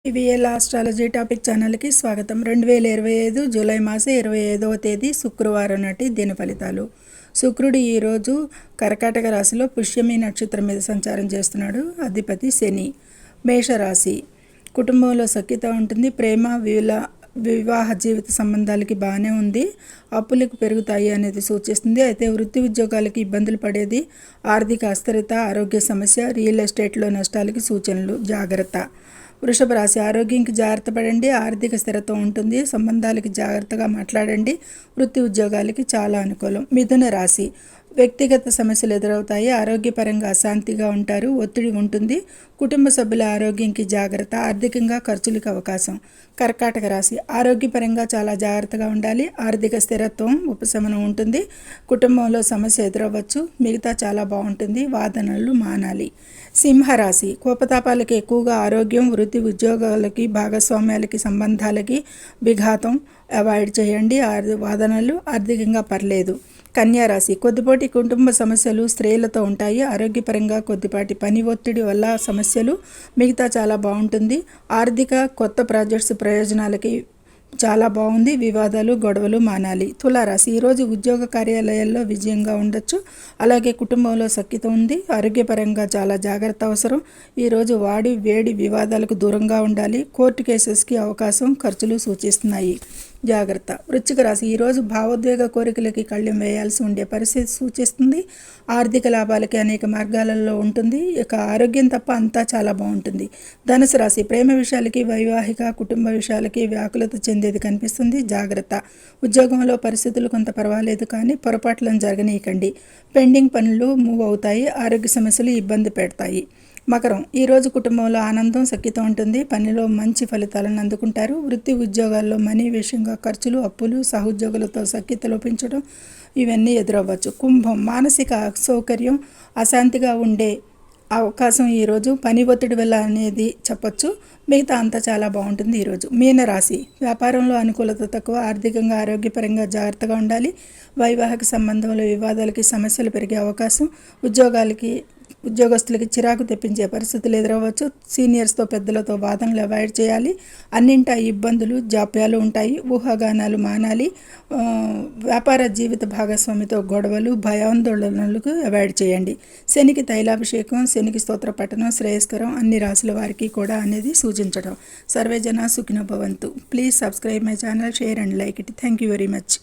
ఈవీఎల్ astrology topic ఛానల్కి స్వాగతం. 2025 July మాసం 25వ తేదీ శుక్రవారం నాటి దిన ఫలితాలు. శుక్రుడు ఈరోజు కర్కాటక రాశిలో పుష్యమి నక్షత్రం మీద సంచారం చేస్తున్నాడు. అధిపతి శని. మేషరాశి. కుటుంబంలో సఖ్యత ఉంటుంది. ప్రేమ వివాహ జీవిత సంబంధాలకి బాగానే ఉంది. అప్పులకు పెరుగుతాయి అనేది సూచిస్తుంది. అయితే వృత్తి ఉద్యోగాలకి ఇబ్బందులు పడేది. ఆర్థిక అస్థిరత, ఆరోగ్య సమస్య, రియల్ ఎస్టేట్లో నష్టాలకి సూచనలు. జాగ్రత్త. వృషభ రాశి. ఆరోగ్యానికి జాగ్రత్త పడండి. ఆర్థిక స్థిరత్వం ఉంటుంది. సంబంధాలకి జాగ్రత్తగా మాట్లాడండి. వృత్తి ఉద్యోగాలకి చాలా అనుకూలం. మిథున రాశి. వ్యక్తిగత సమస్యలు ఎదురవుతాయి. ఆరోగ్యపరంగా అశాంతిగా ఉంటారు. ఒత్తిడి ఉంటుంది. కుటుంబ సభ్యుల ఆరోగ్యానికి జాగ్రత్త. ఆర్థికంగా ఖర్చులకు అవకాశం. కర్కాటక రాశి. ఆరోగ్యపరంగా చాలా జాగ్రత్తగా ఉండాలి. ఆర్థిక స్థిరత్వం, ఉపశమనం ఉంటుంది. కుటుంబంలో సమస్య ఎదురవ్వచ్చు. మిగతా చాలా బాగుంటుంది. వాదనలు మానాలి. సింహరాశి. కోపతాపాలకి ఎక్కువగా ఆరోగ్యం, వృత్తి ఉద్యోగాలకి, భాగస్వామ్యాలకి, సంబంధాలకి విఘాతం అవాయిడ్ చేయండి. వాదనలు ఆర్థికంగా పర్లేదు. కన్యారాశి. కొద్దిపాటి కుటుంబ సమస్యలు స్త్రీలతో ఉంటాయి. ఆరోగ్యపరంగా కొద్దిపాటి పని ఒత్తిడి వల్ల సమస్యలు. మిగతా చాలా బాగుంటుంది. ఆర్థిక కొత్త ప్రాజెక్ట్స్ ప్రయోజనాలకి చాలా బాగుంది. వివాదాలు, గొడవలు మానాలి. తులారాశి. ఈరోజు ఉద్యోగ కార్యాలయాల్లో విజయంగా ఉండొచ్చు. అలాగే కుటుంబంలో సఖ్యత ఉంది. ఆరోగ్యపరంగా చాలా జాగ్రత్త అవసరం. ఈరోజు వేడి వివాదాలకు దూరంగా ఉండాలి. కోర్టు కేసెస్కి అవకాశం, ఖర్చులు సూచిస్తున్నాయి. జాగ్రత్త. వృశ్చిక రాశి. ఈరోజు భావోద్వేగ కోరికలకి కళ్ళెం వేయాల్సి ఉండే పరిస్థితి సూచిస్తుంది. ఆర్థిక లాభాలకి అనేక మార్గాలలో ఉంటుంది. ఇక ఆరోగ్యం తప్ప అంతా చాలా బాగుంటుంది. ధనుసు రాశి. ప్రేమ విషయాలకి, వైవాహిక, కుటుంబ విషయాలకి వ్యాకులత చెందేది కనిపిస్తుంది. జాగ్రత్త. ఉద్యోగంలో పరిస్థితులు కొంత పర్వాలేదు, కానీ పొరపాట్లను జరగనీయకండి. పెండింగ్ పనులు మూవ్ అవుతాయి. ఆరోగ్య సమస్యలు ఇబ్బంది పెడతాయి. మకరం. ఈరోజు కుటుంబంలో ఆనందం, సఖ్యత ఉంటుంది. పనిలో మంచి ఫలితాలను అందుకుంటారు. వృత్తి ఉద్యోగాల్లో మనీ విషయంగా ఖర్చులు, అప్పులు, సహోద్యోగులతో సఖ్యత లోపించడం ఇవన్నీ ఎదురవ్వచ్చు. కుంభం. మానసిక అసౌకర్యం, అశాంతిగా ఉండే అవకాశం ఈరోజు. పని ఒత్తిడి వల్ల అనేది చెప్పొచ్చు. మిగతా అంతా చాలా బాగుంటుంది ఈరోజు. మీనరాశి. వ్యాపారంలో అనుకూలత తక్కువ. ఆర్థికంగా, ఆరోగ్యపరంగా జాగ్రత్తగా ఉండాలి. వైవాహిక సంబంధంలో వివాదాలకి, సమస్యలు పెరిగే అవకాశం. ఉద్యోగస్తులకి చిరాకు తెప్పించే పరిస్థితులు ఎదురవ్వచ్చు. సీనియర్స్తో, పెద్దలతో వాదనలు అవాయిడ్ చేయాలి. అన్నింటా ఇబ్బందులు, జాప్యాలు ఉంటాయి. ఊహాగానాలు మానాలి. వ్యాపార జీవిత భాగస్వామితో గొడవలు, భయాందోళనలకు అవాయిడ్ చేయండి. శనికి తైలాభిషేకం, శనికి స్తోత్ర పఠనం శ్రేయస్కరం. అన్ని రాశుల వారికి కూడా అనేది సూచించడం. సర్వేజన సుఖినో భవంతు. Please subscribe my channel, share and like it. Thank you very much.